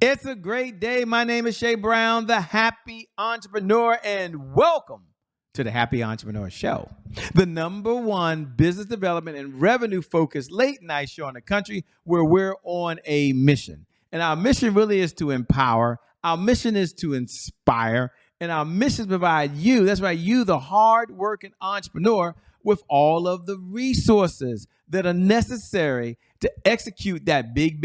It's a great day. My name is Shay Brown, the happy entrepreneur, and welcome to the Happy Entrepreneur Show, the number one business development and revenue focused late night show in the country where we're on a mission. And our mission really is to empower, our mission is to inspire, and our mission is to provide you, that's right, you, the hard working entrepreneur, with all of the resources that are necessary to execute that big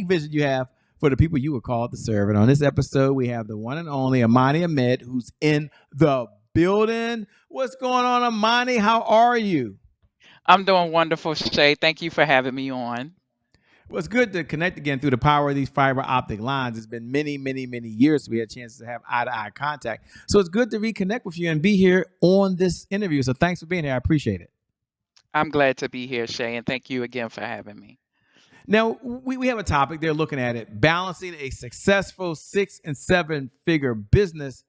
vision you have for the people you were called to serve. And on this episode, we have the one and only Amani Ahmed, who's in the building. What's going on, Amani? How are you? I'm doing wonderful, Shay. Thank you for having me on. Well, it's good to connect again through the power of these fiber optic lines. It's been many years we had a chance to have eye to eye contact. So it's good to reconnect with you and be here on this interview. So thanks for being here. I appreciate it. I'm glad to be here, Shay, and thank you again for having me. Now, we have a topic. They're looking at it balancing a successful 6 and 7 figure business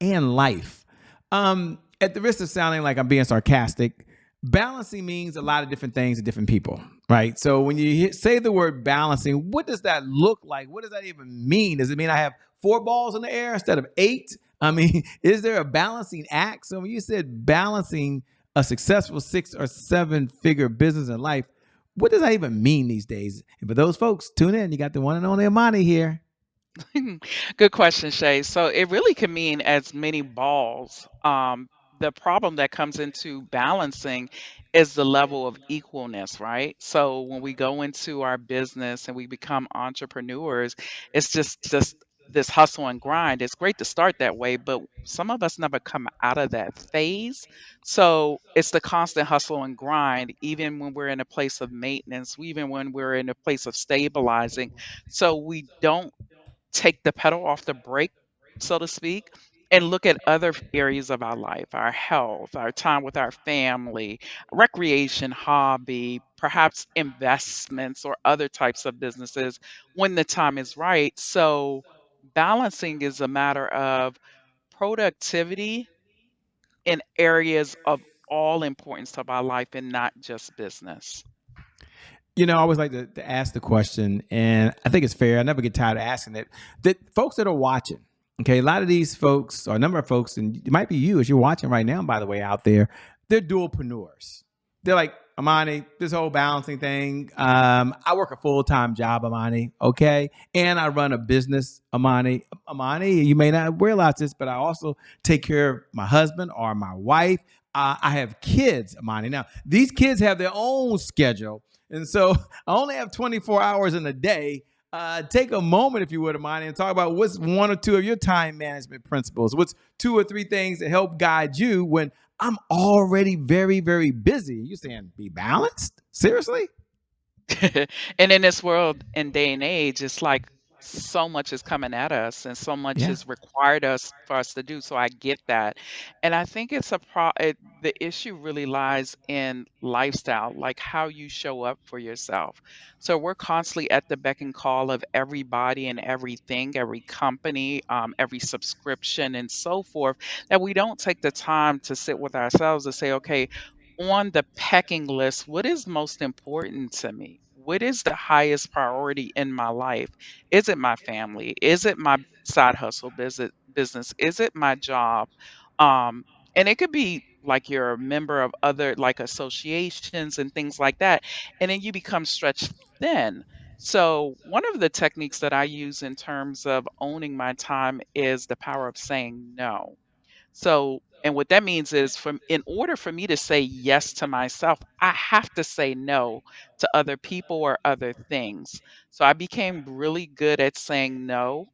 and life. At the risk of sounding like I'm being sarcastic, balancing means a lot of different things to different people, right? So when you say the word balancing, what does that look like? What does that even mean? Does it mean I have four balls in the air instead of eight? I mean, is there a balancing act? So when you said balancing a successful 6 or 7 figure business and life, what does that even mean these days? And for those folks, tune in. You got the one and only Amani here. Good question, Shay. So it really can mean as many balls. The problem that comes into balancing is the level of equalness, right? So when we go into our business and we become entrepreneurs, it's just this hustle and grind. It's great to start that way, but some of us never come out of that phase. So it's the constant hustle and grind, even when we're in a place of maintenance, even when we're in a place of stabilizing. So we don't take the pedal off the brake, so to speak, and look at other areas of our life, our health, our time with our family, recreation, hobby, perhaps investments or other types of businesses when the time is right. So, balancing is a matter of productivity in areas of all importance of our life and not just business. I always like to ask the question, and I think it's fair. I never get tired of asking it. That folks that are watching, okay, a lot of these folks, or a number of folks, and it might be you as you're watching right now, by the way, out there, they're dualpreneurs. They're like, Amani, this whole balancing thing. I work a full time job, Amani, okay, and I run a business, Amani. Amani, you may not realize this, but I also take care of my husband or my wife. I have kids, Amani. Now, these kids have their own schedule, and so I only have 24 hours in a day. Take a moment, if you would, Amani, and talk about what's one or two of your time management principles. What's two or three things that help guide you when I'm already very busy? You saying be balanced? Seriously? And in this world and day and age, it's like so much is coming at us and so much Yeah. is required us for us to do. So I get that. And I think the issue really lies in lifestyle, like how you show up for yourself. So we're constantly at the beck and call of everybody and everything, every company, every subscription and so forth, that we don't take the time to sit with ourselves and say, okay, on the pecking list, what is most important to me? What is the highest priority in my life? Is it my family? Is it my side hustle business? Is it my job? Um, and it could be like you're a member of other like associations and things like that. And then you become stretched thin. So one of the techniques that I use in terms of owning my time is the power of saying no. So, and what that means is in order for me to say yes to myself, I have to say no to other people or other things. So I became really good at saying no,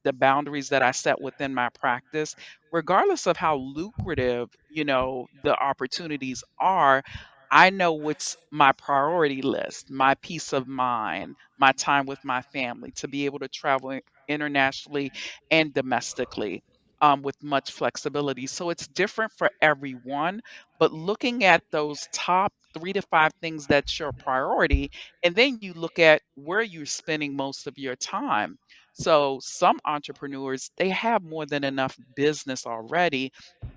the boundaries that I set within my practice, regardless of how lucrative, the opportunities are. I know what's my priority list, my peace of mind, my time with my family, to be able to travel internationally and domestically with much flexibility. So it's different for everyone, but looking at those top 3 to 5 things that's your priority, and then you look at where you're spending most of your time. So some entrepreneurs, they have more than enough business already,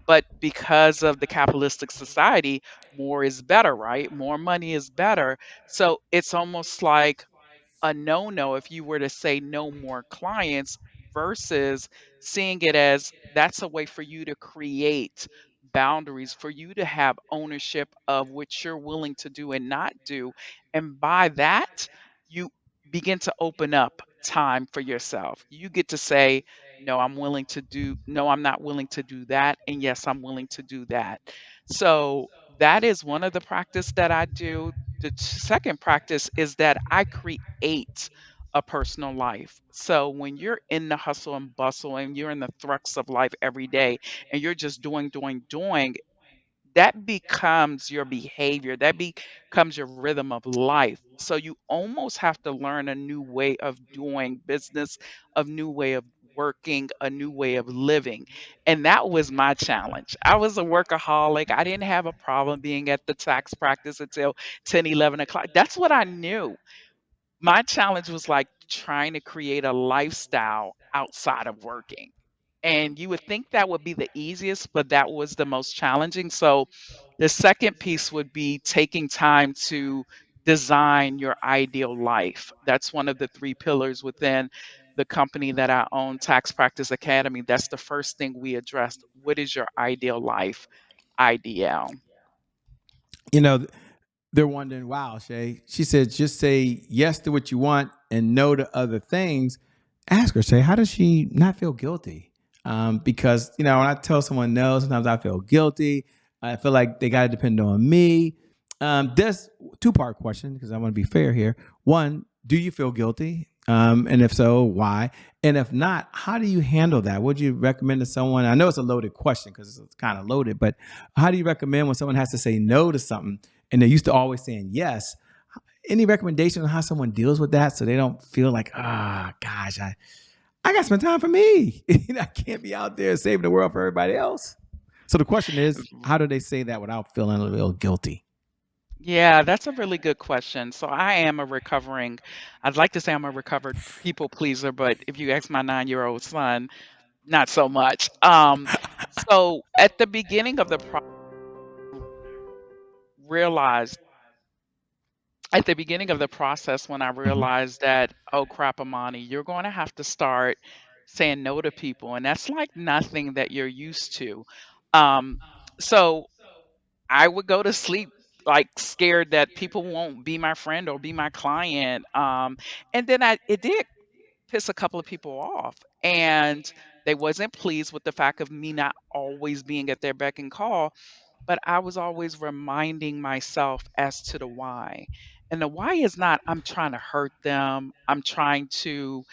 but because of the capitalistic society, more is better, right? More money is better. So it's almost like a no-no if you were to say no more clients versus seeing it as that's a way for you to create boundaries, for you to have ownership of what you're willing to do and not do. And by that, you begin to open up time for yourself. You get to say, no, I'm not willing to do that. And yes, I'm willing to do that. So that is one of the practice that I do. The second practice is that I create a personal life. So when you're in the hustle and bustle and you're in the thrux of life every day and you're just doing, doing, doing, that becomes your behavior. That becomes your rhythm of life. So you almost have to learn a new way of doing business, a new way of working, a new way of living. And that was my challenge. I was a workaholic. I didn't have a problem being at the tax practice until 10, 11 o'clock. That's what I knew. My challenge was like trying to create a lifestyle outside of working. And you would think that would be the easiest, but that was the most challenging. So the second piece would be taking time to design your ideal life. That's one of the three pillars within the company that I own, Tax Practice Academy. That's the first thing we addressed. What is your ideal life? IDL. You know, they're wondering, wow, Shay. She said, just say yes to what you want and no to other things. Ask her, Shay, how does she not feel guilty? Because, when I tell someone no, sometimes I feel guilty. I feel like they got to depend on me. This two-part question, because I want to be fair here. One, do you feel guilty? And if so, why? And if not, how do you handle that? Would you recommend to someone? I know it's a loaded question because it's kind of loaded, but how do you recommend when someone has to say no to something and they're used to always saying yes? Any recommendation on how someone deals with that so they don't feel like, gosh, I got to spend time for me. I can't be out there saving the world for everybody else. So the question is, how do they say that without feeling a little guilty? Yeah, that's a really good question. So I'd like to say I'm a recovered people pleaser, but if you ask my 9-year-old son, not so much. So at the beginning of the realized at the beginning of the process when I Mhm. realized that, oh crap, Amani, you're going to have to start saying no to people, and that's like nothing that you're used to. Um, so I would go to sleep like scared that people won't be my friend or be my client. And then it did piss a couple of people off, and they wasn't pleased with the fact of me not always being at their beck and call, but I was always reminding myself as to the why. And the why is not I'm trying to hurt them, I'm trying to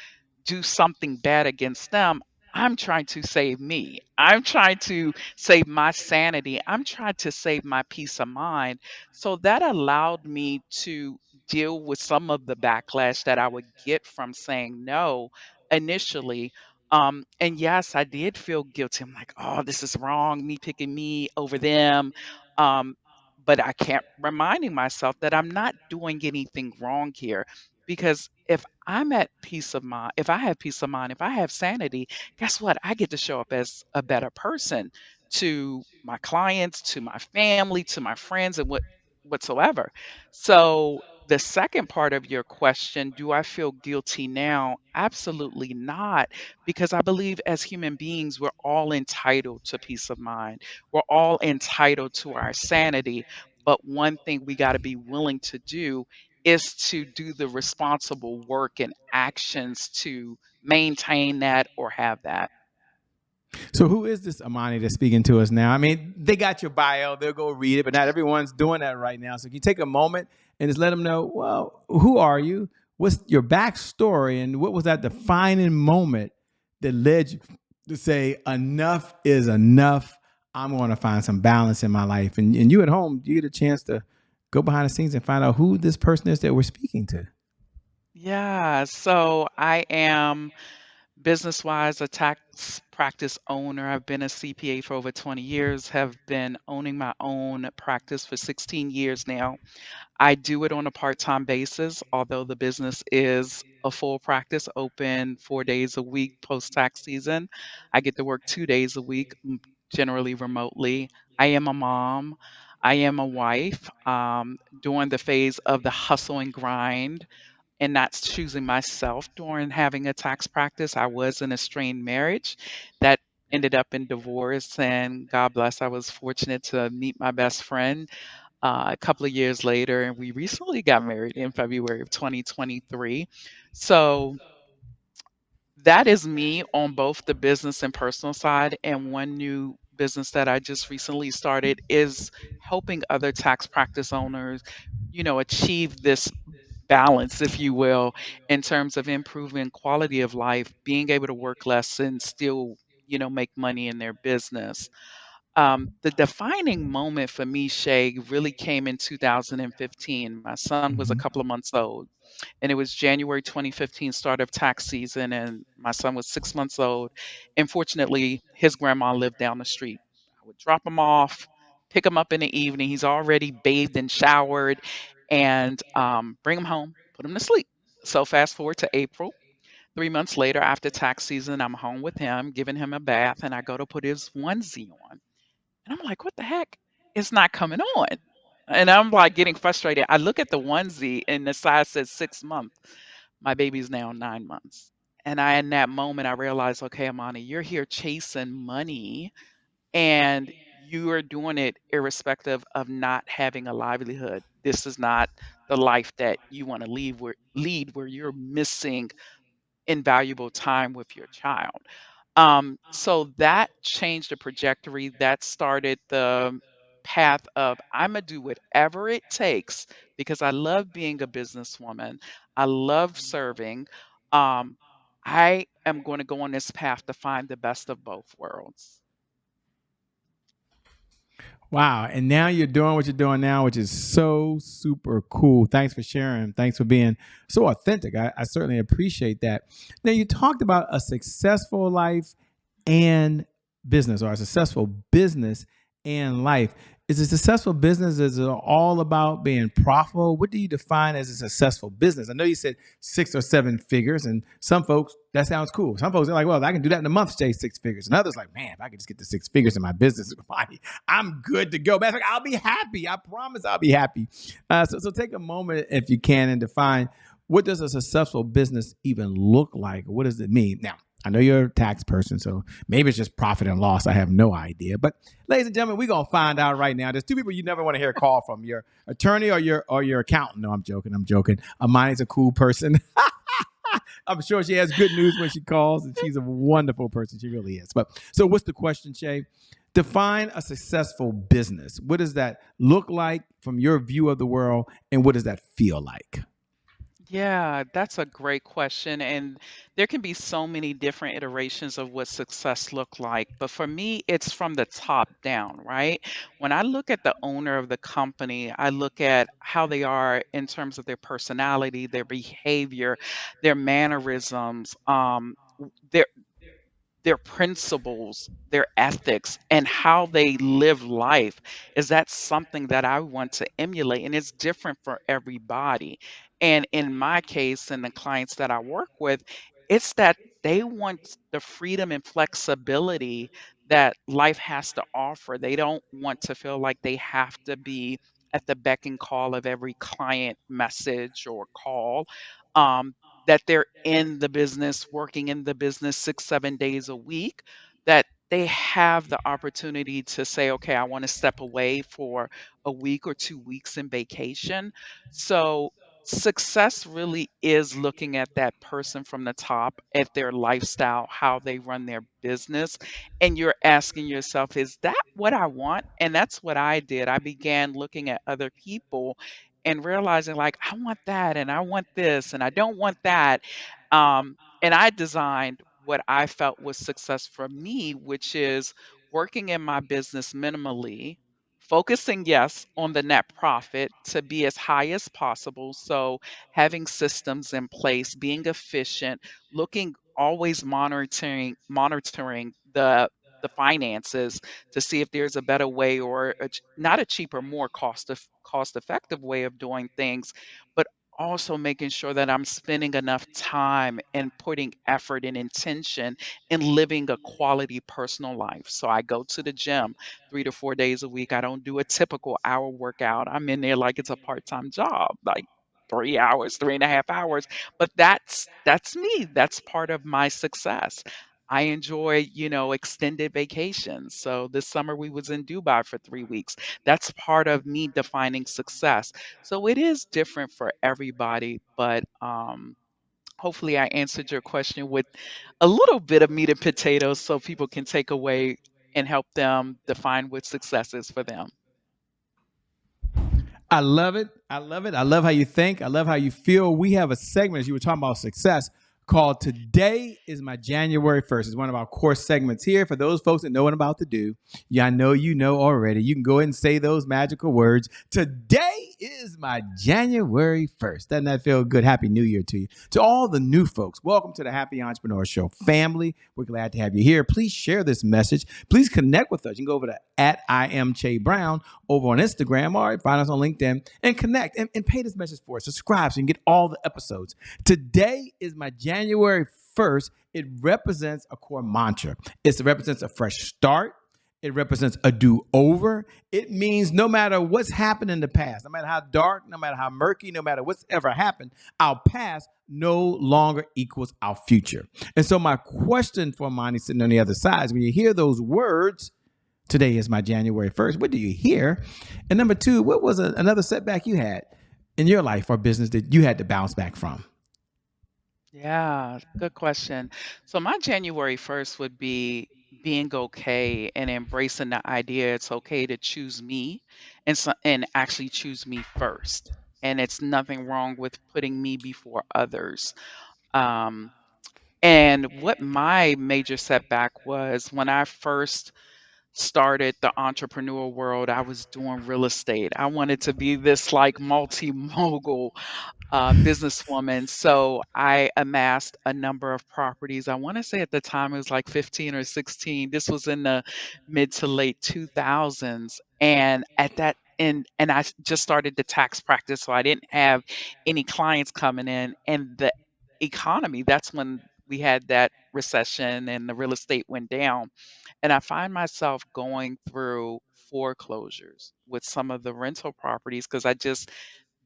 do something bad against them. I'm trying to save me. I'm trying to save my sanity. I'm trying to save my peace of mind. So that allowed me to deal with some of the backlash that I would get from saying no initially. And yes, I did feel guilty. I'm like, oh, this is wrong, me picking me over them. Um, but I kept reminding myself that I'm not doing anything wrong here because if I'm at peace of mind, if I have peace of mind, if I have sanity, guess what? I get to show up as a better person to my clients, to my family, to my friends, and whatsoever. So the second part of your question, do I feel guilty now? Absolutely not, because I believe as human beings, we're all entitled to peace of mind. We're all entitled to our sanity. But one thing we got to be willing to do is to do the responsible work and actions to maintain that or have that. So who is this Amani that's speaking to us now? I mean, they got your bio, they'll go read it, but not everyone's doing that right now. So can you take a moment and just let them know, well, who are you? What's your backstory? And what was that defining moment that led you to say, enough is enough? I'm going to find some balance in my life. And you at home, you get a chance to go behind the scenes and find out who this person is that we're speaking to. Yeah, so I am business wise a tax practice owner. I've been a CPA for over 20 years, have been owning my own practice for 16 years now. I do it on a part-time basis, although the business is a full practice, open 4 days a week post-tax season. I get to work 2 days a week, generally remotely. I am a mom. I am a wife, during the phase of the hustle and grind and not choosing myself during having a tax practice. I was in a strained marriage that ended up in divorce, and God bless, I was fortunate to meet my best friend a couple of years later, and we recently got married in February of 2023. So that is me on both the business and personal side. And one new business that I just recently started is helping other tax practice owners, achieve this balance, if you will, in terms of improving quality of life, being able to work less and still, make money in their business. The defining moment for me, Shay, really came in 2015. My son was a Hmm. couple of months old, and it was January 2015, start of tax season, and my son was 6 months old. And fortunately, his grandma lived down the street. I would drop him off, pick him up in the evening. He's already bathed and showered, and bring him home, put him to sleep. So fast forward to April. 3 months later, after tax season, I'm home with him, giving him a bath, and I go to put his onesie on. And I'm like, "What the heck? It's not coming on." And I'm like getting frustrated. I look at the onesie and the size says 6 months. My baby's now 9 months. And in that moment, I realized, okay, Amani, you're here chasing money and you are doing it irrespective of not having a livelihood. This is not the life that you want to lead where you're missing invaluable time with your child. So that changed the trajectory. That started the path of I'm gonna do whatever it takes because I love being a businesswoman. I love serving. Um, I am going to go on this path to find the best of both worlds. Wow. And now you're doing what you're doing now, which is so super cool. Thanks for sharing. Thanks for being so authentic. I certainly appreciate that. Now, you talked about a successful life and business, or a successful business and life. Is a successful business, is it all about being profitable? What do you define as a successful business? I know you said 6 or 7 figures, and some folks, that sounds cool. Some folks are like, well, I can do that in a month, stay 6 figures. And others like, man, if I could just get to 6 figures in my business, I'm good to go. But like, I'll be happy. I promise I'll be happy. So take a moment, if you can, and define, what does a successful business even look like? What does it mean? Now, I know you're a tax person, so maybe it's just profit and loss. I have no idea. But ladies and gentlemen, we're gonna find out right now. There's two people you never want to hear a call from: your attorney or your accountant. No, I'm joking. I'm joking. Amani's a cool person. I'm sure she has good news when she calls, and she's a wonderful person. She really is. But so, what's the question, Shay? Define a successful business. What does that look like from your view of the world, and what does that feel like? Yeah, that's a great question. And there can be so many different iterations of what success look like. But for me, it's from the top down, right? When I look at the owner of the company, I look at how they are in terms of their personality, their behavior, their mannerisms, their principles, their ethics, and how they live life. Is that something that I want to emulate? And it's different for everybody. And in my case, and the clients that I work with, it's that they want the freedom and flexibility that life has to offer. They don't want to feel like they have to be at the beck and call of every client message or call. That they're in the business, working in the business 6, 7 days a week, that they have the opportunity to say, "Okay, I wanna step away for a week or 2 weeks in vacation." So, success really is looking at that person from the top, at their lifestyle, how they run their business, and you're asking yourself, "Is that what I want?" And that's what I did. I began looking at other people and realizing like I want that and I want this and I don't want that. And I designed what I felt was success for me, which is working in my business minimally, focusing, yes, on the net profit to be as high as possible. So having systems in place, being efficient, looking always monitoring the finances to see if there's a better way or not a cheaper, more cost effective way of doing things, but also making sure that I'm spending enough time and putting effort and intention in living a quality personal life. So I go to the gym 3 to 4 days a week. I don't do a typical hour workout. I'm in there like it's a part time job. Like 3 hours, 3.5 hours. But that's me. That's part of my success. I enjoy, extended vacations. So this summer we was in Dubai for 3 weeks. That's part of me defining success. So it is different for everybody, but hopefully I answered your question with a little bit of meat and potatoes so people can take away and help them define what success is for them. I love it. I love it. I love how you think. I love how you feel. We have a segment, as you were talking about success, called Today is My January 1st. It's one of our core segments here. For those folks that know what I'm about to do, yeah, I know you know already. You can go ahead and say those magical words. Today is my January 1st. Doesn't that feel good? Happy New Year to you. To all the new folks, welcome to the Happy Entrepreneur Show family. We're glad to have you here. Please share this message. Please connect with us. You can go over to at I am Che Brown over on Instagram or find us on LinkedIn and connect and pay this message for us. Subscribe so you can get all the episodes. Today is my January 1st. It represents a core mantra. It represents a fresh start. It represents a do-over. It means no matter what's happened in the past, no matter how dark, no matter how murky, no matter what's ever happened, our past no longer equals our future. And so my question for Amani sitting on the other side is when you hear those words, today is my January 1st, what do you hear? And number two, what was another setback you had in your life or business that you had to bounce back from? Yeah, good question. So my January 1st would be being okay and embracing the idea it's okay to choose me and actually choose me first. And it's nothing wrong with putting me before others. Um, and what my major setback was when I first started the entrepreneur world, I was doing real estate. I wanted to be this like multi mogul businesswoman. So I amassed a number of properties. I want to say at the time it was like 15 or 16. This was in the mid to late 2000s. And at that, and just started the tax practice. So I didn't have any clients coming in. And the economy, that's when we had that recession and the real estate went down. And I find myself going through foreclosures with some of the rental properties because I just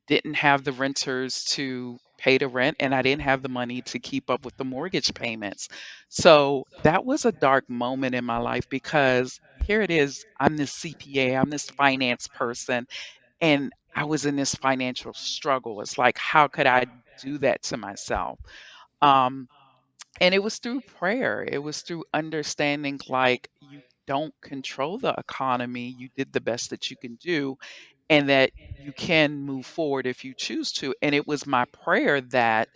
didn't have the renters to pay the rent and I didn't have the money to keep up with the mortgage payments. So that was a dark moment in my life because here it is, I'm this CPA, I'm this finance person, and I was in this financial struggle. It's like, how could I do that to myself? Um, and it was through prayer. It was through understanding like you don't control the economy. You did the best that you can do and that you can move forward if you choose to. And it was my prayer that,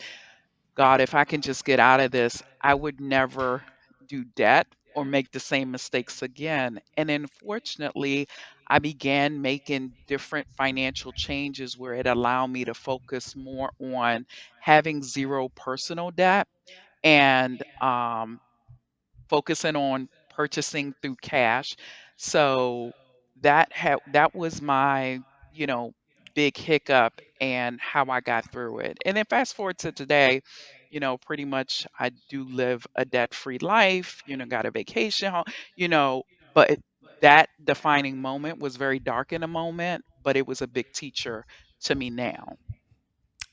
God, if I can just get out of this, I would never do debt or make the same mistakes again. And unfortunately, I began making different financial changes where it allowed me to focus more on having zero personal debt and focusing on purchasing through cash. So that was my, you know, big hiccup and how I got through it. And then fast forward to today, pretty much I do live a debt-free life, got a vacation home, but that defining moment was very dark in a moment, but it was a big teacher to me now.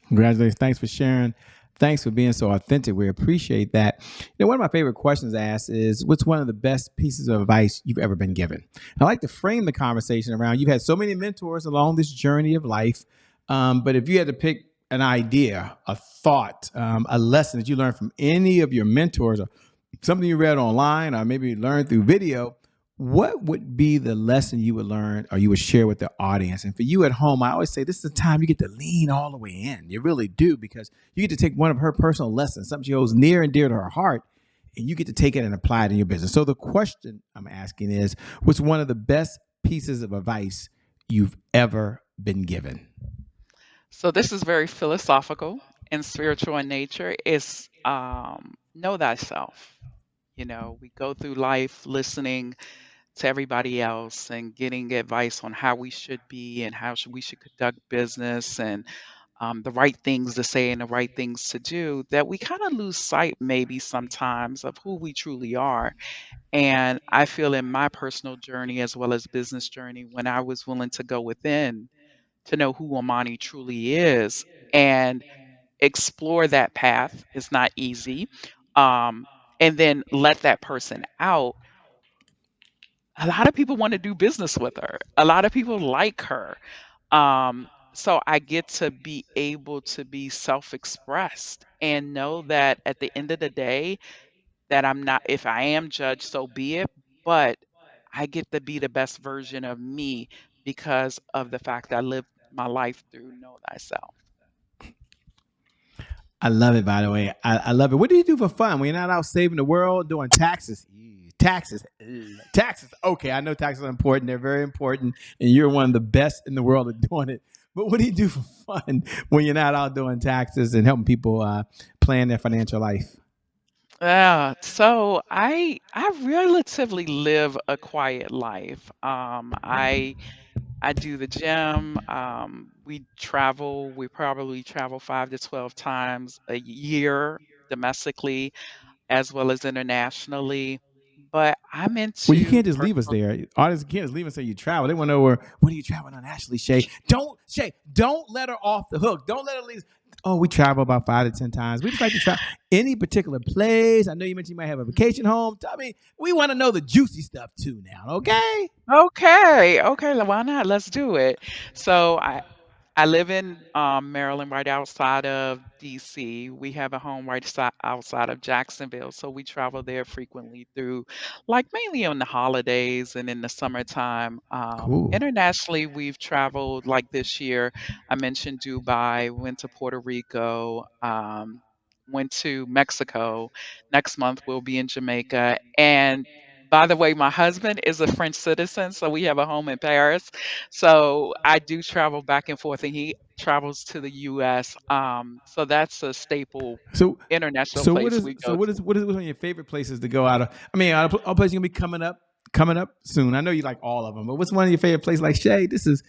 Congratulations. Thanks for sharing. Thanks for being so authentic. We appreciate that. One of my favorite questions asked is what's one of the best pieces of advice you've ever been given? I like to frame the conversation around you've had so many mentors along this journey of life. But if you had to pick an idea, a thought, a lesson that you learned from any of your mentors or something you read online or maybe learned through video, what would be the lesson you would learn or you would share with the audience? And for you at home, I always say this is the time you get to lean all the way in. You really do, because you get to take one of her personal lessons, something she holds near and dear to her heart, and you get to take it and apply it in your business. So the question I'm asking is, what's one of the best pieces of advice you've ever been given? So this is very philosophical and spiritual in nature. It's know thyself. We go through life listening to everybody else and getting advice on how we should be and we should conduct business and the right things to say and the right things to do, that we kind of lose sight maybe sometimes of who we truly are. And I feel in my personal journey as well as business journey, when I was willing to go within to know who Amani truly is and explore that path. It's not easy. Um, and then let that person out. A lot of people want to do business with her. A lot of people like her. So I get to be able to be self-expressed and know that at the end of the day, that I'm not, if I am judged, so be it. But I get to be the best version of me because of the fact that I live my life through Know Thyself. I love it, by the way. I love it. What do you do for fun when you're not out saving the world doing taxes? Taxes. Taxes. Okay, I know taxes are important. They're very important. And you're one of the best in the world at doing it. But what do you do for fun when you're not out doing taxes and helping people plan their financial life? Yeah, so I relatively live a quiet life. I do the gym. We travel. We probably travel 5 to 12 times a year domestically as well as internationally. But I'm Well, you into can't just leave us personal. there. Artists can't just leave and say you travel. They want to know where are you traveling on Ashley Shay. Don't let her off the hook. Don't let her leave. Oh, we travel about 5 to 10 times. We just like to travel any particular place. I know you mentioned you might have a vacation home. Tell me, we want to know the juicy stuff too now, okay? Okay, okay, why not? Let's do it. So I live in Maryland, right outside of DC. We have a home right outside of Jacksonville, so we travel there frequently through, like mainly on the holidays and in the summertime. Cool. Internationally, we've traveled like this year. I mentioned Dubai, went to Puerto Rico, went to Mexico. Next month, we'll be in Jamaica. And by the way, my husband is a French citizen, so we have a home in Paris. So I do travel back and forth, and he travels to the US. So that's a staple So, international so what place is we so go what is to. what is one of your favorite places to go out of? I mean, our place gonna be coming up soon. I know you like all of them, but what's one of your favorite places? Like Shay, this is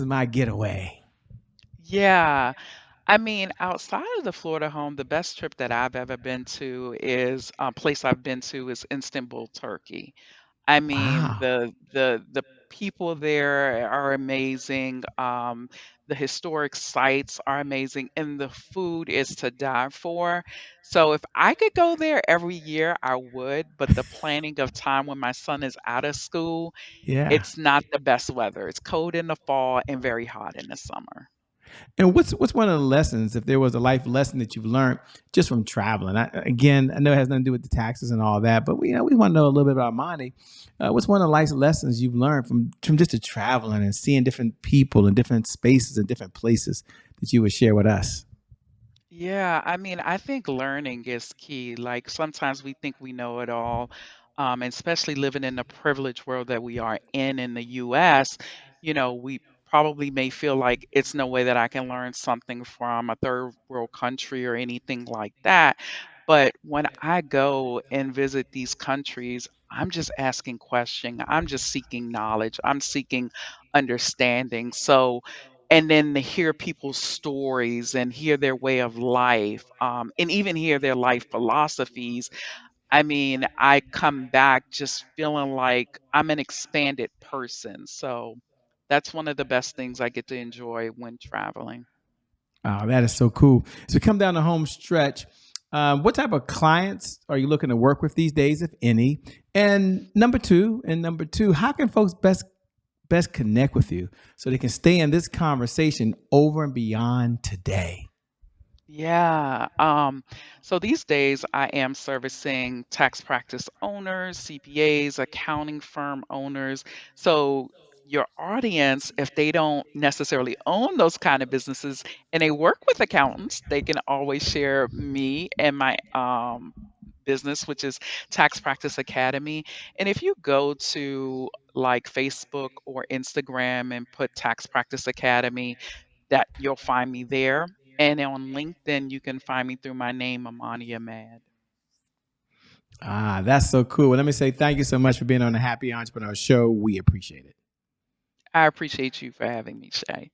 my getaway. Yeah. I mean, outside of the Florida home, the best trip that I've ever been to is a place I've been to is Istanbul, Turkey. I mean, Wow. the people there are amazing. The historic sites are amazing, and the food is to die for. So if I could go there every year, I would. But the planning of time when my son is out of school, Yeah. it's not the best weather. It's cold in the fall and very hot in the summer. And what's one of the lessons, if there was a life lesson that you've learned just from traveling? Again, I know it has nothing to do with the taxes and all that, but we want to know a little bit about money. What's one of the life lessons you've learned from just the traveling and seeing different people and different spaces and different places that you would share with us? Yeah, I mean, I think learning is key. Like sometimes we think we know it all, and especially living in the privileged world that we are in the US, we probably may feel like it's no way that I can learn something from a third world country or anything like that. But when I go and visit these countries, I'm just asking questions. I'm just seeking knowledge. I'm seeking understanding. So, and then to hear people's stories and hear their way of life, and even hear their life philosophies. I mean, I come back just feeling like I'm an expanded person. So that's one of the best things I get to enjoy when traveling. Oh, that is so cool. So we come down the home stretch. What type of clients are you looking to work with these days, if any? And number two, how can folks best connect with you so they can stay in this conversation over and beyond today? Yeah. So these days I am servicing tax practice owners, CPAs, accounting firm owners. So your audience, if they don't necessarily own those kind of businesses and they work with accountants, they can always share me and my business, which is Tax Practice Academy. And if you go to like Facebook or Instagram and put Tax Practice Academy, that you'll find me there. And on LinkedIn, you can find me through my name, Amani Ahmed. Ah, that's so cool. Well, let me say thank you so much for being on the Happy Entrepreneur Show. We appreciate it. I appreciate you for having me, Shay.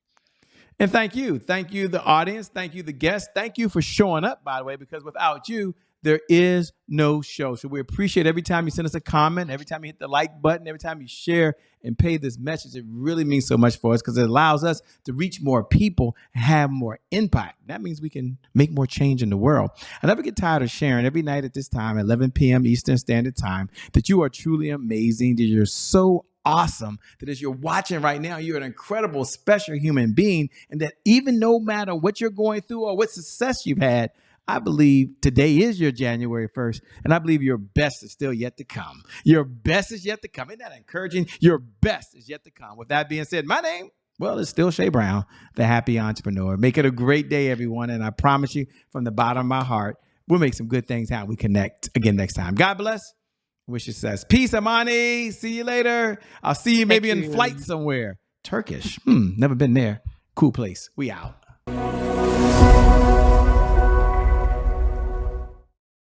And thank you. Thank you, the audience. Thank you, the guests. Thank you for showing up, by the way, because without you, there is no show. So we appreciate every time you send us a comment, every time you hit the like button, every time you share and pay this message. It really means so much for us because it allows us to reach more people and have more impact. That means we can make more change in the world. I never get tired of sharing every night at this time, 11 p.m. Eastern Standard Time, that you are truly amazing, that you're so awesome, that as you're watching right now, you're an incredible, special human being, and that even no matter what you're going through or what success you've had, I believe today is your January 1st, and I believe your best is still yet to come. Your best is yet to come. Isn't that encouraging? Your best is yet to come. With that being said, my name, well, it's still Shay Brown, the happy entrepreneur. Make it a great day, everyone, and I promise you from the bottom of my heart, we'll make some good things happen. We connect again next time. God bless. Wish you success. Peace, Amani. See you later. I'll see you Thank maybe in flight you. somewhere. Turkish. Never been there. Cool place. We out.